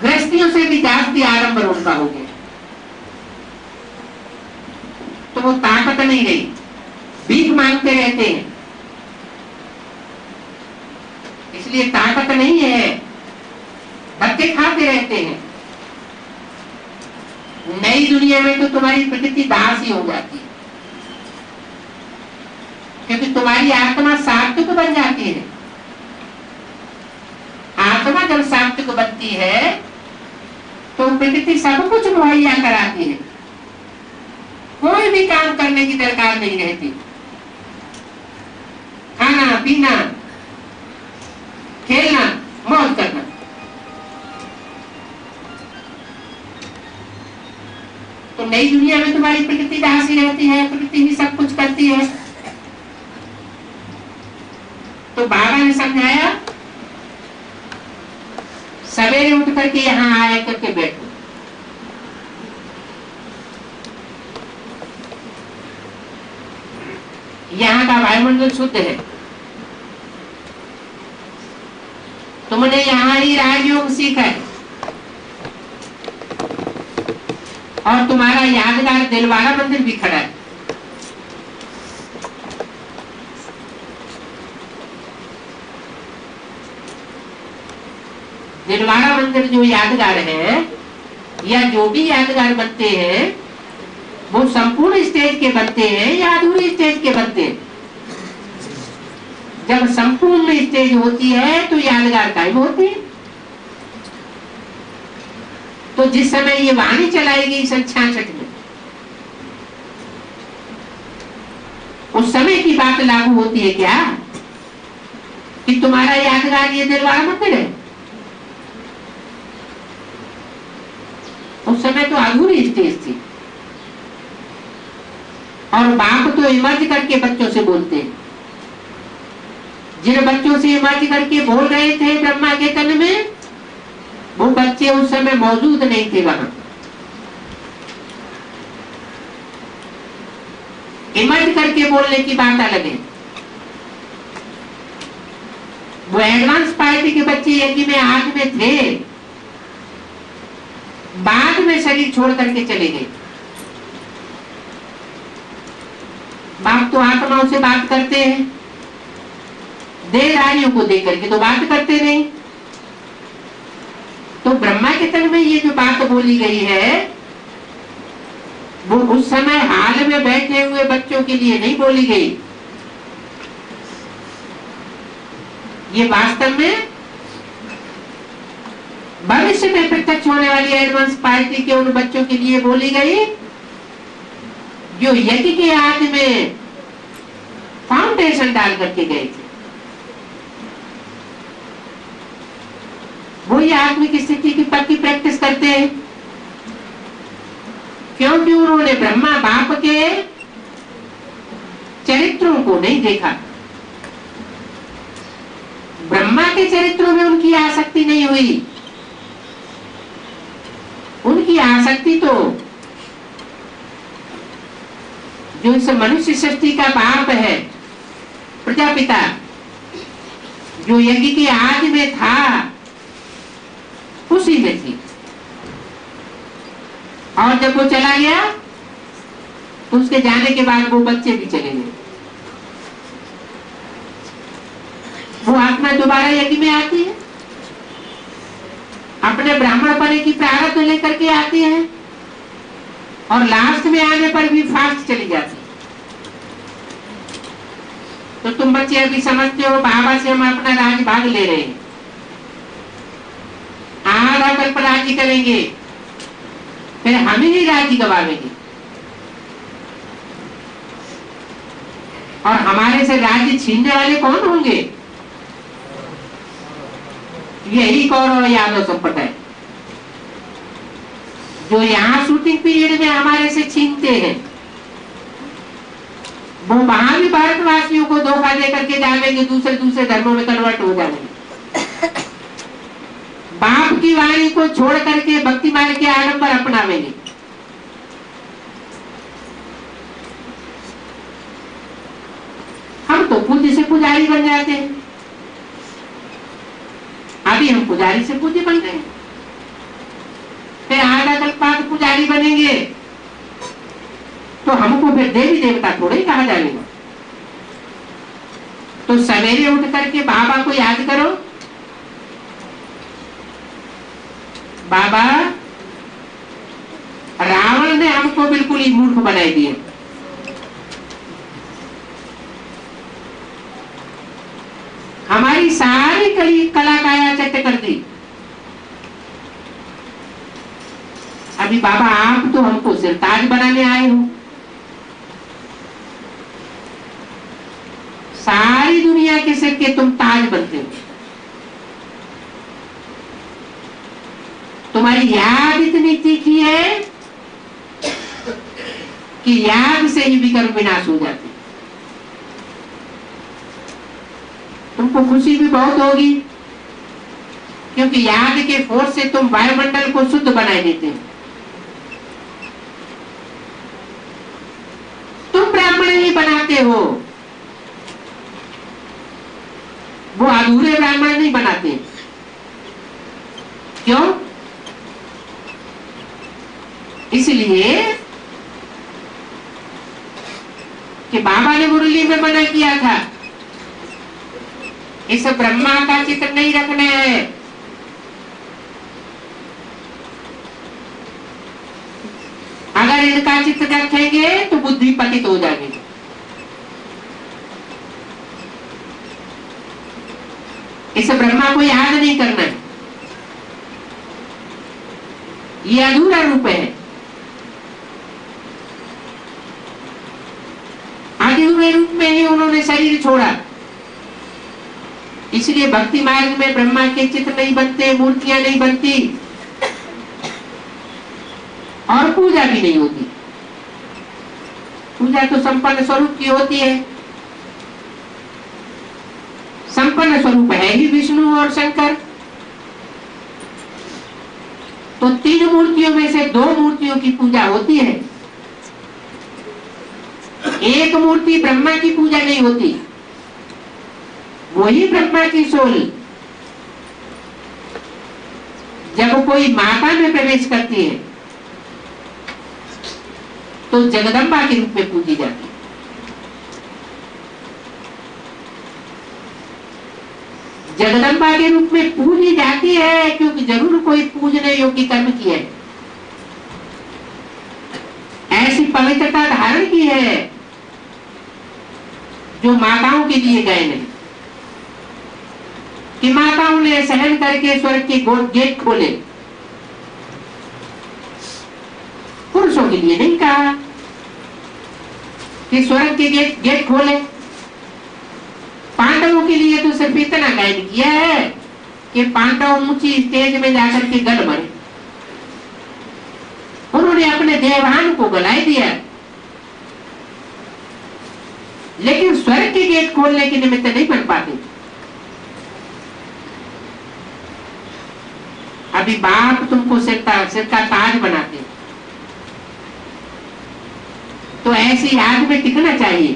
[SPEAKER 1] गृहस्थियों से भी जास्ती आडंबर उनका हो गया, तो वो ताकत नहीं रही, भीख मांगते रहते हैं। इसलिए ताकत नहीं है, धक्के खाते रहते हैं। नई दुनिया में तो तुम्हारी प्रकृति दास ही हो जाती है, क्योंकि तुम्हारी आत्मा सात्विक बन जाती है। आत्मा जब सात्विक बनती है तो प्रकृति सब कुछ मुहैया कराती है, कोई भी काम करने की दरकार नहीं रहती। खाना पीना, खेलना, मौज करना। तो नई दुनिया में तुम्हारी प्रकृति दासी रहती है, प्रकृति ही सब कुछ करती है। तो बाबा ने समझाया, सवेरे उठ करके यहाँ आया करके बैठो, यहाँ का वायुमंडल शुद्ध है, तुमने यहाँ ही राजयोग सीखा है, और तुम्हारा यादगार दिलवाड़ा मंदिर भी खड़ा है। दिलवाड़ा मंदिर जो यादगार है, या जो भी यादगार बनते हैं, वो संपूर्ण स्टेज के बनते हैं या अधूरे स्टेज के बनते हैं। जब संपूर्ण स्टेज होती है तो यादगार कायम होती है। तो जिस समय ये वाणी चलाएगी 66 में, उस समय की बात लागू होती है क्या कि तुम्हारा यादगार ये दिलवाड़ा मंदिर है? उस समय तो अधूरी स्टेज थी, और बाप तो इमर्ज करके बच्चों से बोलते हैं। जिन बच्चों से इमर्ज करके बोल रहे थे ब्रह्मा के तन में, वो बच्चे उस समय मौजूद नहीं थे वहां। इमर्ज करके बोलने की बात अलग है। वो एडवांस पार्टी के बच्चे यज्ञ में आज में थे, बाद में शरीर छोड़ करके चले गए। बाप तो आत्माओं से बात करते हैं, देहधारियों को देख करके तो बात करते नहीं। तो ब्रह्मा के तन में ये जो बात बोली गई है, वो उस समय हाल में बैठे हुए बच्चों के लिए नहीं बोली गई। ये वास्तव में भविष्य में प्रत्यक्ष होने वाली एडवांस पार्टी के उन बच्चों के लिए बोली गई जो यज्ञ के आदि में फाउंडेशन डाल करके गए थे। वो ये आत्मिक स्थिति की पक्की प्रैक्टिस करते हैं, क्योंकि उन्होंने ब्रह्मा बाप के चरित्रों को नहीं देखा। ब्रह्मा के चरित्रों में उनकी आसक्ति नहीं हुई। उनकी आसक्ति तो जो इस मनुष्य सृष्टि का बाप है, प्रजापिता जो यज्ञ के आदि में था उसी में थी, और जब वो चला गया तो उसके जाने के बाद वो बच्चे भी चले गए। वो आत्मा दोबारा यज्ञ में आती है, अपने ब्राह्मण पने की प्रारब्ध लेकर के आती है, और लास्ट में आने पर भी फास्ट चली जाती है। तो तुम बच्चे अभी समझते हो बाबा से हम अपना राज भाग ले रहे हैं, आधा कल्प राज्य करेंगे, फिर हम ही राज्य गवावेंगे, और हमारे से राज्य छीनने वाले कौन होंगे? यही कौरव यादव संप्रदाय जो यहाँ शूटिंग पीरियड में हमारे से छीनते हैं, वो वहां भी भारतवासियों को धोखा दे करके जाएंगे, दूसरे दूसरे धर्मों में कन्वर्ट हो जाएंगे, बाप की वाणी को छोड़ करके भक्ति मार्ग के आडंबर अपनावेंगे। हम तो पूज्य से पुजारी बन जाते हैं, अभी हम पुजारी से पूज्य बन गए, फिर आधा कल्प बाद पुजारी बनेंगे तो हमको फिर देवी देवता थोड़े ही कहा जाएगा। तो सवेरे उठ करके बाबा को याद करो, बाबा रावण ने हमको बिल्कुल ही मूर्ख बनाई दिए, हमारी सारी कला काया चट कर दी। अभी बाबा आप तो हमको सिरताज बनाने आए हो, सारी दुनिया के सिर के तुम ताज बनते हो, तुम्हारी याद इतनी तीखी है कि याद से ही विकर्म विनाश हो जाते। तुमको खुशी भी बहुत होगी क्योंकि याद के फोर्स से तुम वायुमंडल को शुद्ध बनाए देते हो। तुम ब्राह्मण ही बनाते हो, वो अधूरे ब्राह्मण नहीं बनाते। क्यों? इसलिए कि बाबा ने मुरली में मना किया था, इस ब्रह्मा का चित्र नहीं रखना है, अगर इनका चित्र रखेंगे तो बुद्धि पतित हो जाएगी। इस ब्रह्मा को याद नहीं करना है, ये अधूरा रूप है। अधूरे रूप में ही उन्होंने शरीर छोड़ा, इसलिए भक्ति मार्ग में ब्रह्मा के चित्र नहीं बनते, मूर्तियां नहीं बनती, और पूजा भी नहीं होती। पूजा तो संपन्न स्वरूप की होती है, संपन्न स्वरूप है ही विष्णु और शंकर। तो तीन मूर्तियों में से दो मूर्तियों की पूजा होती है, एक मूर्ति ब्रह्मा की पूजा नहीं होती। वही ब्रह्मा की सोल जब कोई माता में प्रवेश करती है तो जगदम्बा के रूप में पूजी जाती है। जगदम्बा के रूप में पूजी जाती है क्योंकि जरूर कोई पूजने योग्य कर्म किया है, ऐसी पवित्रता धारण की है जो माताओं के लिए गए नहीं, कि माताओं ने सहन करके स्वर्ग के गेट खोले, पुरुषों के लिए नहीं कहा कि स्वर्ग के गेट खोले। पांडवों के लिए तो सिर्फ इतना गायन किया है कि पांडव ऊंची स्टेज में जाकर के गल मरे, उन्होंने अपने देवान को गलाए दिया, लेकिन स्वर्ग के गेट खोलने के निमित्त नहीं बन पाते। अभी बाप तुमको सिर का ताज बनाते, तो ऐसी याद में टिकना चाहिए।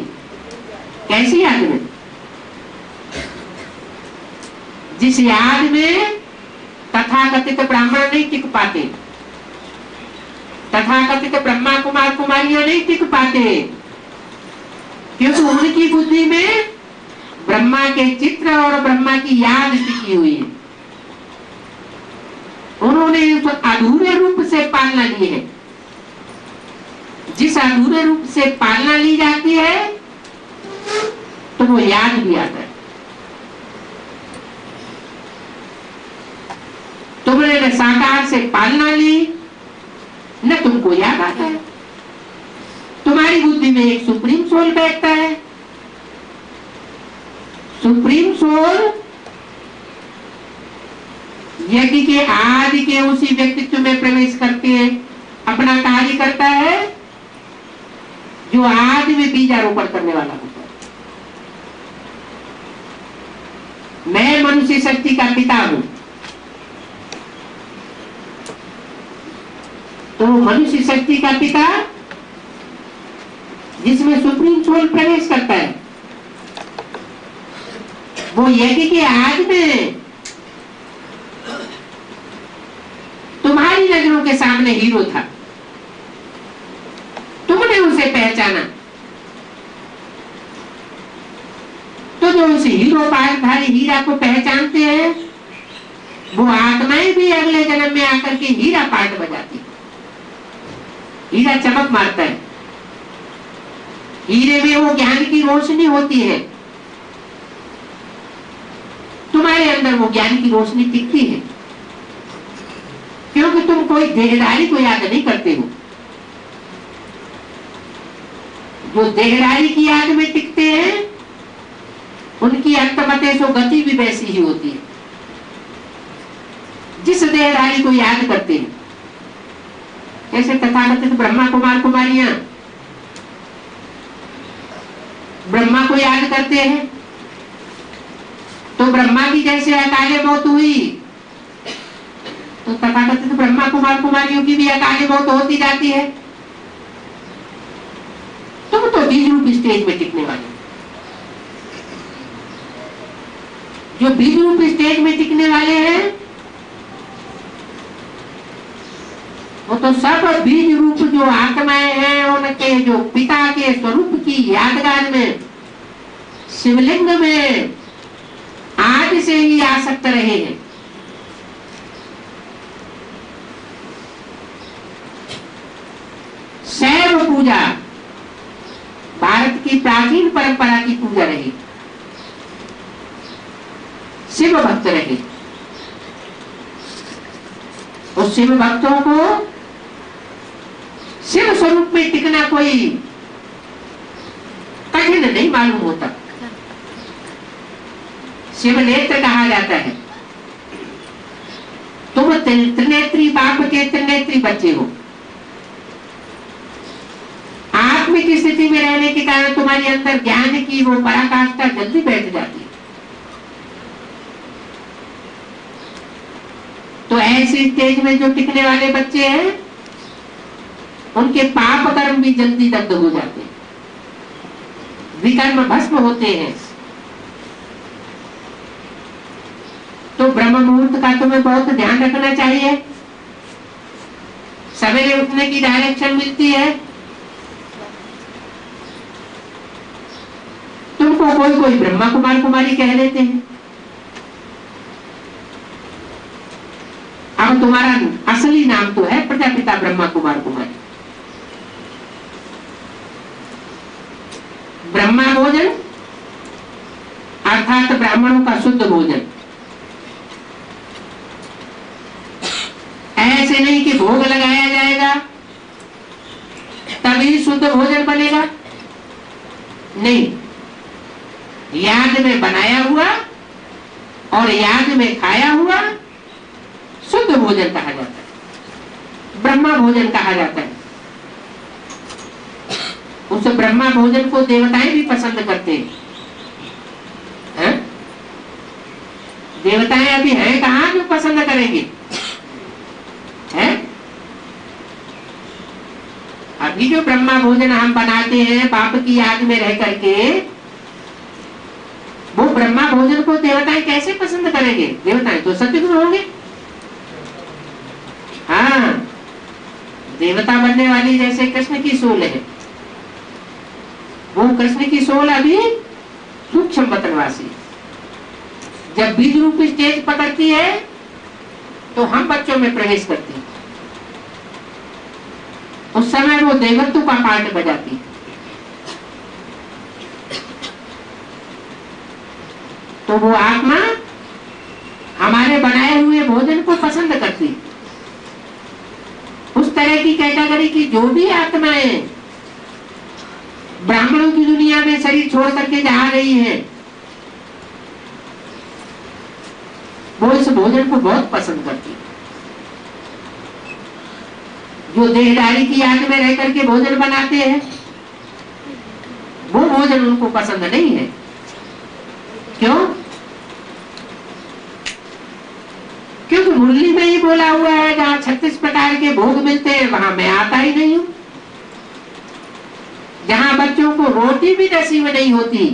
[SPEAKER 1] कैसी याद में? जिस याद में तथाकथित ब्राह्मण नहीं टिक पाते, तथाकथित ब्रह्मा कुमार कुमारियां नहीं टिक पाते, क्योंकि उनकी बुद्धि में ब्रह्मा के चित्र और ब्रह्मा की याद टिकी हुई है। उन्होंने उस अधूरे रूप से पालना ली है। जिस अधूरे रूप से पालना ली जाती है तो वो याद भी आता है। तुमने न साकार से पालना ली न तुमको याद आता है। तुम्हारी बुद्धि में एक सुप्रीम सोल बैठता है। सुप्रीम सोल यज्ञ के आदि के उसी व्यक्तित्व में प्रवेश करके अपना कार्य करता है जो आदि में बीजारोपण करने वाला होता है। मैं मनुष्य शक्ति का पिता हूं, तो मनुष्य शक्ति का पिता जिसमें सुप्रीम सोल प्रवेश करता है, वो यज्ञ के आदि में तुम्हारी नजरों के सामने हीरो था। तुमने उसे पहचाना तो जो उस हीरो पाठधारी हीरा को पहचानते हैं वो आत्माएं भी अगले जन्म में आकर के हीरा पाठ बजाती। हीरा चमक मारता है, हीरे में वो ज्ञान की रोशनी होती है। तुम्हारे अंदर वो ज्ञान की रोशनी टिकती है क्योंकि तुम कोई देहधारी को याद नहीं करते हो। जो देहधारी की याद में टिकते हैं उनकी अंतमतेशो गति भी वैसी ही होती है। जिस देहधारी को याद करते हैं, जैसे तथाकथित ब्रह्मा कुमार कुमारियां ब्रह्मा को याद करते हैं तो ब्रह्मा की जैसे अकाले मौत हुई तो तथाकथित ब्रह्मा कुमार कुमारियों की भी अकाले मौत होती जाती है। तुम तो बीज रूप स्टेज में टिकने वाले, जो बीज रूप स्टेज में टिकने वाले हैं वो तो सब बीज रूप जो आत्माएं हैं उनके जो पिता के स्वरूप की यादगार में शिवलिंग में आज से ही आसक्त रहे हैं। शैव पूजा भारत की प्राचीन परंपरा की पूजा रही। शिव भक्त रहे। उस शिव भक्तों को शिव स्वरूप में टिकना कोई कठिन नहीं मालूम होता। शिव नेत्र कहा जाता है। तुम त्रिनेत्री बाप के त्रिनेत्री बच्चे हो। आत्मिक स्थिति में रहने के कारण तुम्हारे अंदर ज्ञान की वो पराकाष्ठा जल्दी बैठ जाती है। तो ऐसी स्टेज में जो टिकने वाले बच्चे हैं उनके पाप कर्म भी जल्दी दग्ध हो जाते हैं, विकर्म भस्म होते हैं। तो ब्रह्म मुहूर्त का तुम्हें बहुत ध्यान रखना चाहिए। सवेरे उठने की डायरेक्शन मिलती है। तुमको कोई कोई ब्रह्मा कुमार कुमारी कह देते हैं। अब तुम्हारा असली नाम तो है प्रजापिता ब्रह्मा कुमार कुमारी। ब्रह्मा भोजन अर्थात ब्राह्मणों का शुद्ध भोजन। ऐसे नहीं कि भोग लगाया जाएगा तभी शुद्ध भोजन बनेगा, नहीं, याद में बनाया हुआ और याद में खाया हुआ शुद्ध भोजन कहा जाता है, ब्रह्मा भोजन कहा जाता है। उस ब्रह्मा भोजन को देवताएं भी पसंद करते हैं। देवताएं अभी हैं कहां जो पसंद करेंगे? हैं? अभी जो ब्रह्मा भोजन हम बनाते हैं पाप की याद में रह करके, वो ब्रह्मा भोजन को देवताएं कैसे पसंद करेंगे? देवताएं तो सतगुरु होंगे। हाँ, देवता बनने वाली जैसे कृष्ण की सोल है, वो कृष्ण की सोल अभी सूक्ष्म बतनवासी। जब बीज रूप स्टेज पकड़ती है तो हम बच्चों में प्रवेश करती है, उस समय वो देवत्व का पार्ट बजाती है। तो वो आत्मा हमारे बनाए हुए भोजन को पसंद करती है। उस तरह की कैटेगरी की जो भी आत्माएं ब्राह्मणों की दुनिया में शरीर छोड़ करके जा रही हैं, वो इस भोजन को बहुत पसंद करती है। जो देहदारी की याद में रह करके भोजन बनाते हैं, वो भोजन उनको पसंद नहीं है। क्यों? क्योंकि मुरली में ही बोला हुआ है जहां 36 प्रकार के भोग मिलते हैं वहां मैं आता ही नहीं हूं। जहां बच्चों को रोटी भी नसीब नहीं होती,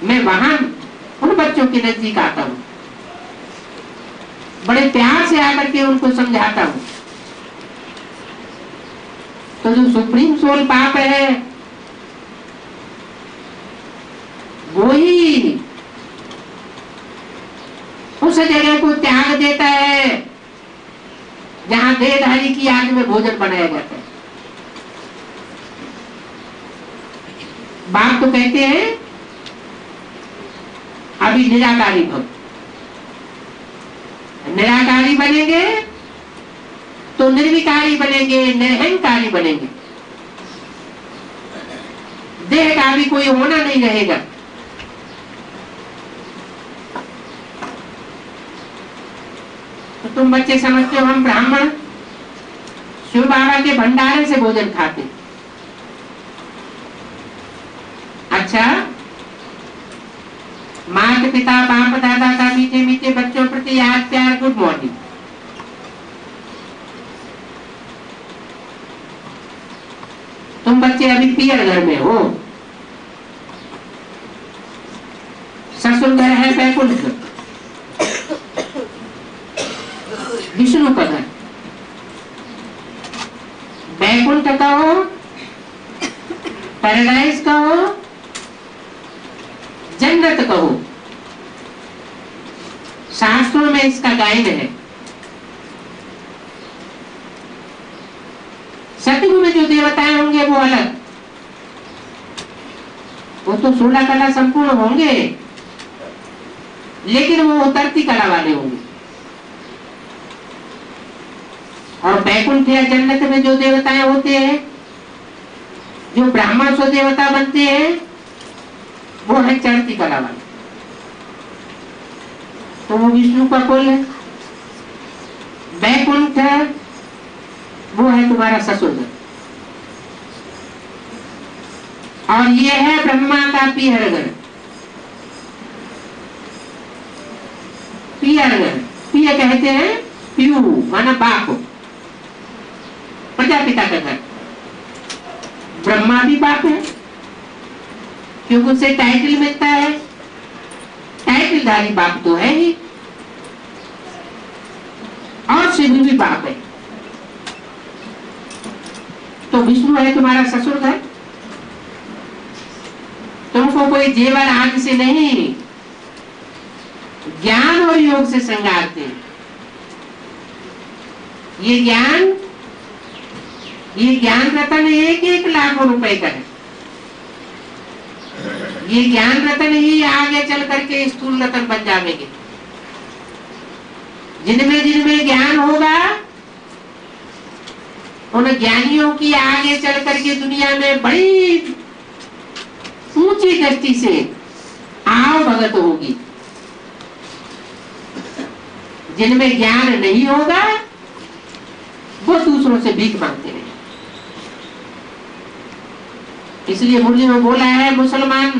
[SPEAKER 1] मैं वहां उन बच्चों के नजदीक आता हूं, बड़े प्यार से आकर के उनको समझाता हूं। तो जो सुप्रीम सोल पाप है वो ही उस जगह को त्याग देता है जहां देहधारी की याद में भोजन बनाया जाता है। बाप तो कहते हैं अभी निराकारी भव, निराकारी बनेंगे तो निर्विकारी बनेंगे, निरहंकारी बनेंगे, देह का भी कोई होना नहीं रहेगा। तो तुम बच्चे समझते हो हम ब्राह्मण शिव बाबा के भंडारे से भोजन खाते। अच्छा, माता पिता बाप दादा का मीठे मीठे बच्चों प्रति याद प्यार, गुड मॉर्निंग। तुम बच्चे अभी पियर घर में हो, ससुर घर है बैकुंठ, विष्णु का घर। बैकुंठ कहो, पैराडाइज कहो, जन्नत कहो, शास्त्रों में इसका गायन है। सतयुग में जो देवताएं होंगे वो अलग, वो तो 16 कला संपूर्ण होंगे, लेकिन वो उतरती कला वाले होंगे। और बैकुंठ या जन्नत में जो देवताएं होते हैं, जो ब्राह्मण सो देवता बनते हैं, वो है चढ़ती कला वाले। तो वो विष्णु का कुल है। बैकुंठ है, वो है तुम्हारा ससुर घर। और ये है ब्रह्मा का पीहर घर। पीहर घर, पीह कहते हैं पीयू माना बाप, प्रजापिता का घर। ब्रह्मा भी बाप है क्योंकि उसे टाइटल मिलता है, टाइटलधारी बाप तो है ही। और शिव भी बाप है। तो विष्णु है तुम्हारा ससुर घर। तुमको कोई जेवर आदि से नहीं, ज्ञान और योग से श्रृंगारते हैं। ये ज्ञान रतन 1-1 लाखों रुपए का है। ये ज्ञान रतन ही आगे चल करके स्थूल रतन बन जाएंगे। जिनमें ज्ञान होगा उन ज्ञानियों की आगे चल करके दुनिया में बड़ी ऊंची दृष्टि से आओ भगत होगी। जिनमें ज्ञान नहीं होगा वो दूसरों से भीख मांगते रहे। इसलिए मुरली में बोला है मुसलमान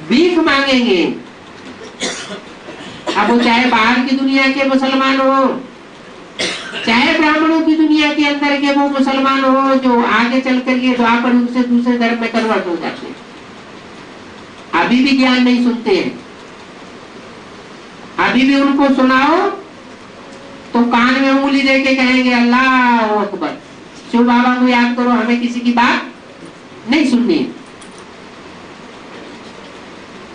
[SPEAKER 1] भीख मांगेंगे। अब वो चाहे बाहर की दुनिया के मुसलमान हो, चाहे ब्राह्मणों की दुनिया के अंदर के वो मुसलमान हो, जो आगे चल कर ये द्वापर युग से दूसरे धर्म में कन्वर्ट हो जाते हैं। अभी भी ज्ञान नहीं सुनते हैं। अभी भी उनको सुनाओ तो कान में उंगली देके कहेंगे अल्लाह अकबर, शिव बाबा को याद करो, हमें किसी की बात नहीं सुननी।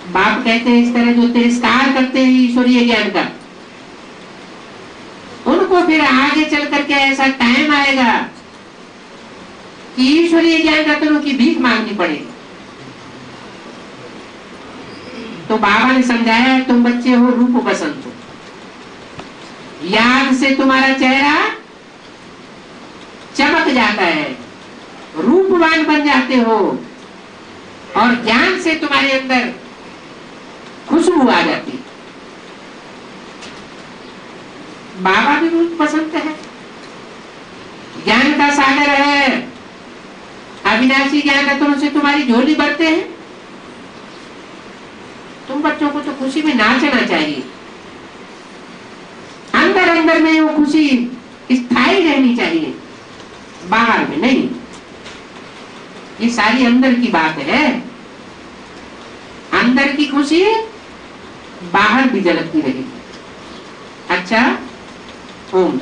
[SPEAKER 1] बाप कहते हैं इस तरह जो तिरस्कार करते हैं ईश्वरीय ज्ञान का, उनको फिर आगे चल करके ऐसा टाइम आएगा कि ईश्वरीय ज्ञान रत्नों की भीख मांगनी पड़ेगी। तो बाबा ने समझाया तुम बच्चे हो रूप बसंत हो, याद से तुम्हारा चेहरा चमक जाता है, रूपवान बन जाते हो, और ज्ञान से तुम्हारे अंदर खुशबू आ जाती। बाबा भी रूप बसंत है, ज्ञान का सागर है, अविनाशी ज्ञान रत्नों से तुम्हारी झोली भरते हैं। तुम बच्चों को तो खुशी में नाचना चाहिए, अंदर अंदर में वो खुशी स्थायी रहनी चाहिए, बाहर में नहीं। ये सारी अंदर की बात है, अंदर की खुशी बाहर भी झलकती रहेगी। अच्छा, ओम।